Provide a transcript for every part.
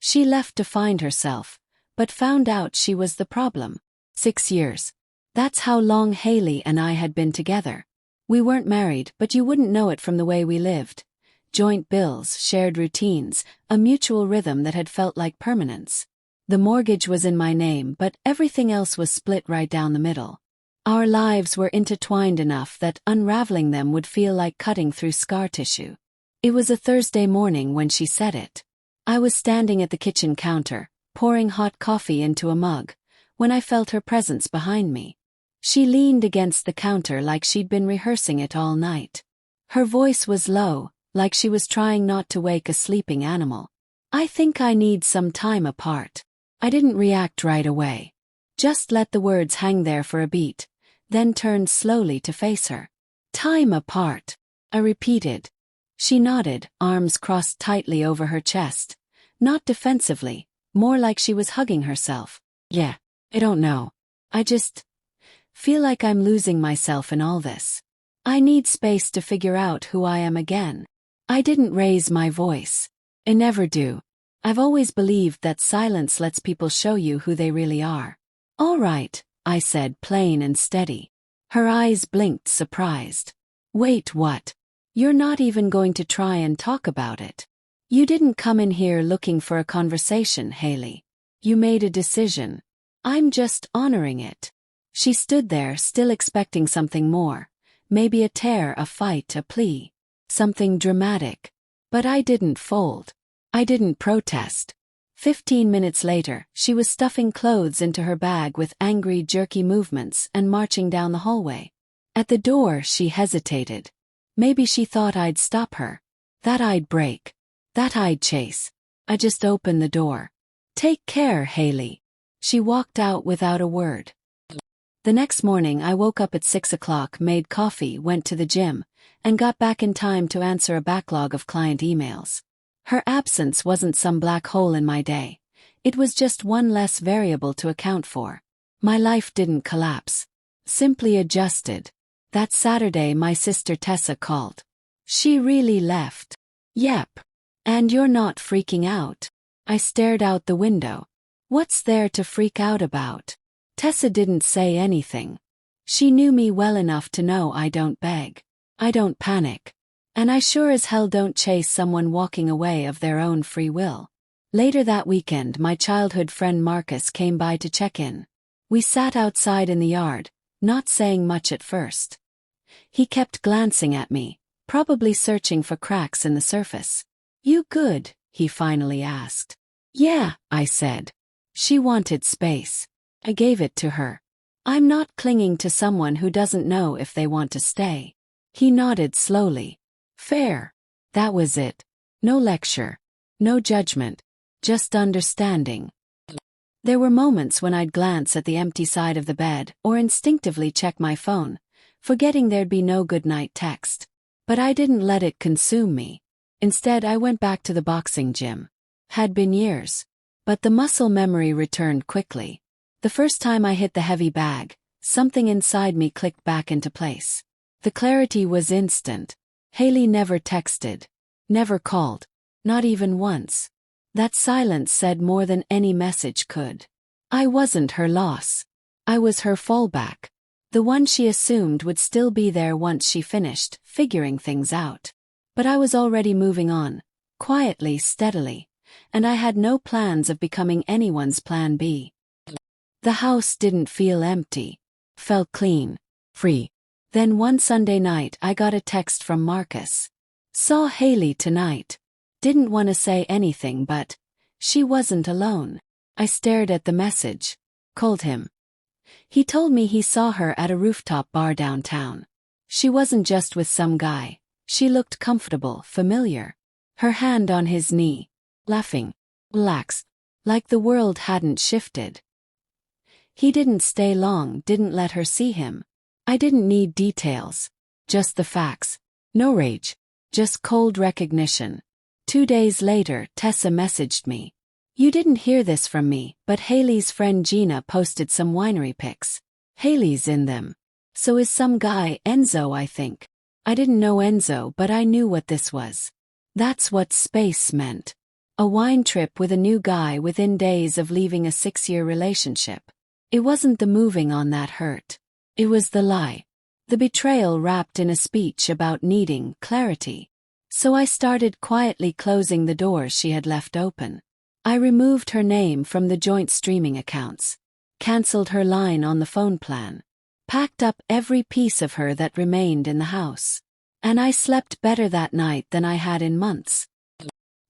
She left to find herself, but found out she was the problem. 6 years. That's how long Haley and I had been together. We weren't married, but you wouldn't know it from the way we lived. Joint bills, shared routines, a mutual rhythm that had felt like permanence. The mortgage was in my name, but everything else was split right down the middle. Our lives were intertwined enough that unraveling them would feel like cutting through scar tissue. It was a Thursday morning when she said it. I was standing at the kitchen counter, pouring hot coffee into a mug, when I felt her presence behind me. She leaned against the counter like she'd been rehearsing it all night. Her voice was low, like she was trying not to wake a sleeping animal. I think I need some time apart. I didn't react right away. Just let the words hang there for a beat, then turned slowly to face her. Time apart, I repeated. She nodded, arms crossed tightly over her chest. Not defensively, more like she was hugging herself. Yeah, I don't know. I just feel like I'm losing myself in all this. I need space to figure out who I am again. I didn't raise my voice. I never do. I've always believed that silence lets people show you who they really are. All right, I said, plain and steady. Her eyes blinked, surprised. Wait, what? You're not even going to try and talk about it. You didn't come in here looking for a conversation, Haley. You made a decision. I'm just honoring it. She stood there, still expecting something more. Maybe a tear, a fight, a plea. Something dramatic. But I didn't fold. I didn't protest. 15 minutes later, she was stuffing clothes into her bag with angry, jerky movements and marching down the hallway. At the door, she hesitated. Maybe she thought I'd stop her. That I'd break. That I'd chase. I just opened the door. Take care, Haley. She walked out without a word. The next morning I woke up at 6 o'clock, made coffee, went to the gym, and got back in time to answer a backlog of client emails. Her absence wasn't some black hole in my day. It was just one less variable to account for. My life didn't collapse. Simply adjusted. That Saturday my sister Tessa called. She really left. Yep. And you're not freaking out? I stared out the window. What's there to freak out about? Tessa didn't say anything. She knew me well enough to know I don't beg. I don't panic. And I sure as hell don't chase someone walking away of their own free will. Later that weekend, my childhood friend Marcus came by to check in. We sat outside in the yard, not saying much at first. He kept glancing at me, probably searching for cracks in the surface. You good? He finally asked. Yeah, I said. She wanted space. I gave it to her. I'm not clinging to someone who doesn't know if they want to stay. He nodded slowly. Fair. That was it. No lecture. No judgment. Just understanding. There were moments when I'd glance at the empty side of the bed or instinctively check my phone, forgetting there'd be no goodnight text. But I didn't let it consume me. Instead, I went back to the boxing gym. Had been years. But the muscle memory returned quickly. The first time I hit the heavy bag, something inside me clicked back into place. The clarity was instant. Haley never texted. Never called. Not even once. That silence said more than any message could. I wasn't her loss. I was her fallback. The one she assumed would still be there once she finished figuring things out. But I was already moving on, quietly, steadily, and I had no plans of becoming anyone's plan B. The house didn't feel empty. Felt clean. Free. Then one Sunday night I got a text from Marcus. Saw Haley tonight. Didn't want to say anything, but she wasn't alone. I stared at the message. Called him. He told me he saw her at a rooftop bar downtown. She wasn't just with some guy. She looked comfortable, familiar. Her hand on his knee. Laughing. Relaxed. Like the world hadn't shifted. He didn't stay long, didn't let her see him. I didn't need details. Just the facts. No rage. Just cold recognition. 2 days later, Tessa messaged me. You didn't hear this from me, but Haley's friend Gina posted some winery pics. Haley's in them. So is some guy, Enzo, I think. I didn't know Enzo, but I knew what this was. That's what space meant. A wine trip with a new guy within days of leaving a 6-year relationship. It wasn't the moving on that hurt. It was the lie. The betrayal wrapped in a speech about needing clarity. So I started quietly closing the doors she had left open. I removed her name from the joint streaming accounts. Cancelled her line on the phone plan. Packed up every piece of her that remained in the house. And I slept better that night than I had in months.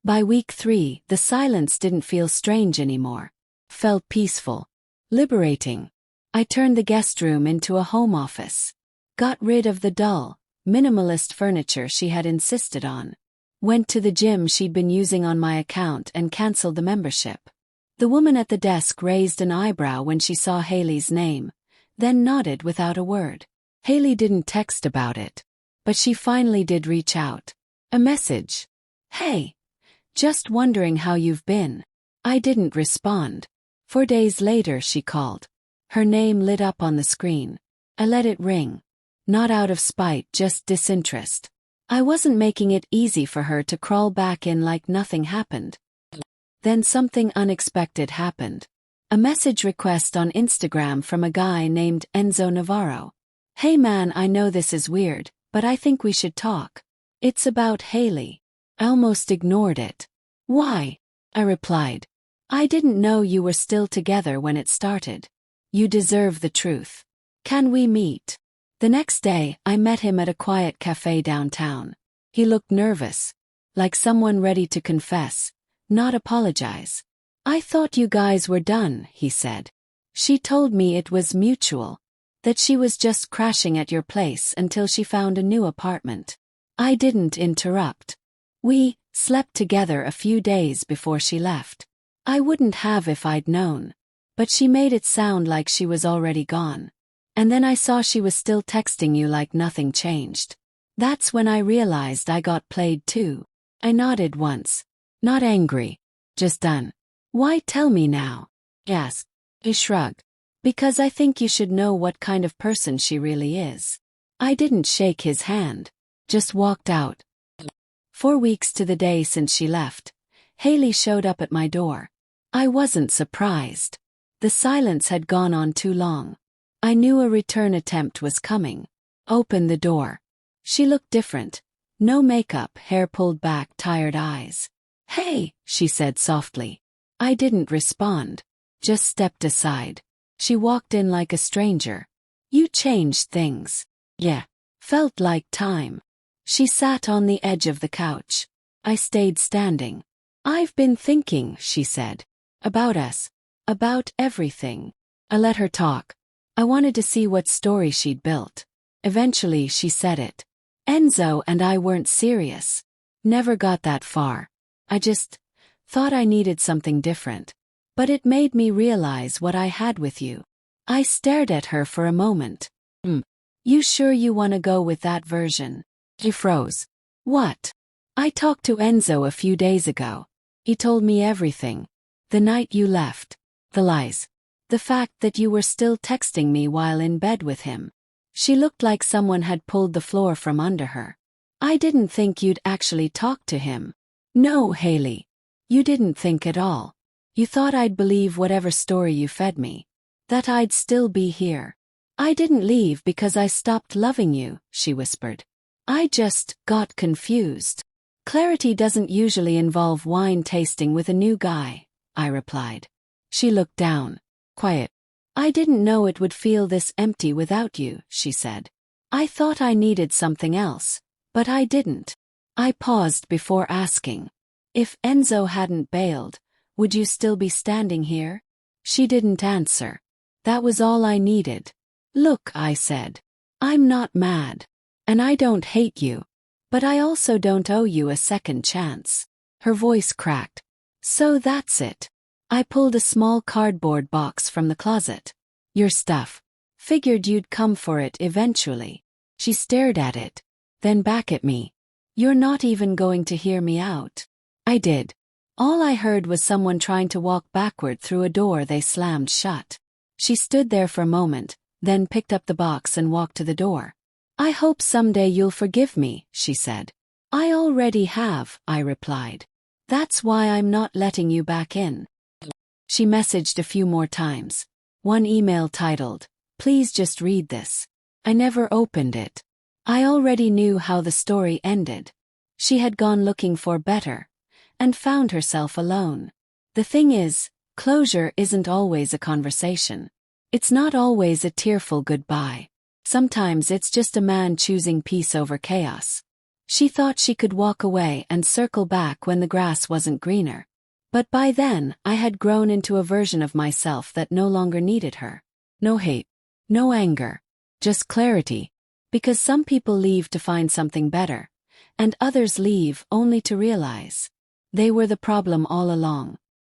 By week 3, the silence didn't feel strange anymore. Felt peaceful. Liberating. I turned the guest room into a home office. Got rid of the dull, minimalist furniture she had insisted on. Went to the gym she'd been using on my account and cancelled the membership. The woman at the desk raised an eyebrow when she saw Haley's name, then nodded without a word. Haley didn't text about it, but she finally did reach out. A message. "Hey. Just wondering how you've been." I didn't respond. 4 days later she called. Her name lit up on the screen. I let it ring. Not out of spite, just disinterest. I wasn't making it easy for her to crawl back in like nothing happened. Then something unexpected happened. A message request on Instagram from a guy named Enzo Navarro. "Hey man, I know this is weird, but I think we should talk. It's about Haley." I almost ignored it. "Why?" I replied. "I didn't know you were still together when it started. You deserve the truth. Can we meet?" The next day, I met him at a quiet cafe downtown. He looked nervous, like someone ready to confess, not apologize. "I thought you guys were done," he said. "She told me it was mutual, that she was just crashing at your place until she found a new apartment." I didn't interrupt. "We slept together a few days before she left. I wouldn't have if I'd known. But she made it sound like she was already gone. And then I saw she was still texting you like nothing changed. That's when I realized I got played too." I nodded once. Not angry. Just done. "Why tell me now?" "Yes." He shrugged. "Because I think you should know what kind of person she really is." I didn't shake his hand. Just walked out. 4 weeks to the day since she left, Haley showed up at my door. I wasn't surprised. The silence had gone on too long. I knew a return attempt was coming. Opened the door. She looked different. No makeup, hair pulled back, tired eyes. "Hey," she said softly. I didn't respond. Just stepped aside. She walked in like a stranger. "You changed things." "Yeah." Felt like time. She sat on the edge of the couch. I stayed standing. "I've been thinking," she said. "About us. About everything." I let her talk. I wanted to see what story she'd built. Eventually she said it. "Enzo and I weren't serious. Never got that far. I just thought I needed something different. But it made me realize what I had with you." I stared at her for a moment. You sure you want to go with that version?" She froze. "What?" "I talked to Enzo a few days ago. He told me everything. The night you left. The lies. The fact that you were still texting me while in bed with him." She looked like someone had pulled the floor from under her. "I didn't think you'd actually talk to him." "No, Haley. You didn't think at all. You thought I'd believe whatever story you fed me. That I'd still be here." "I didn't leave because I stopped loving you," she whispered. "I just got confused." "Clarity doesn't usually involve wine tasting with a new guy," I replied. She looked down. Quiet. "I didn't know it would feel this empty without you," she said. "I thought I needed something else, but I didn't." I paused before asking. "If Enzo hadn't bailed, would you still be standing here?" She didn't answer. That was all I needed. "Look," I said. "I'm not mad. And I don't hate you. But I also don't owe you a second chance." Her voice cracked. "So that's it." I pulled a small cardboard box from the closet. "Your stuff. Figured you'd come for it eventually." She stared at it, then back at me. "You're not even going to hear me out." I did. All I heard was someone trying to walk backward through a door they slammed shut. She stood there for a moment, then picked up the box and walked to the door. "I hope someday you'll forgive me," she said. "I already have," I replied. That's why I'm not letting you back in. She messaged a few more times. One email titled, "Please just read this." I never opened it. I already knew how the story ended. She had gone looking for better, and found herself alone. The thing is, closure isn't always a conversation. It's not always a tearful goodbye. Sometimes it's just a man choosing peace over chaos. She thought she could walk away and circle back when the grass wasn't greener. But by then, I had grown into a version of myself that no longer needed her. No hate. No anger. Just clarity. Because some people leave to find something better, and others leave only to realize they were the problem all along.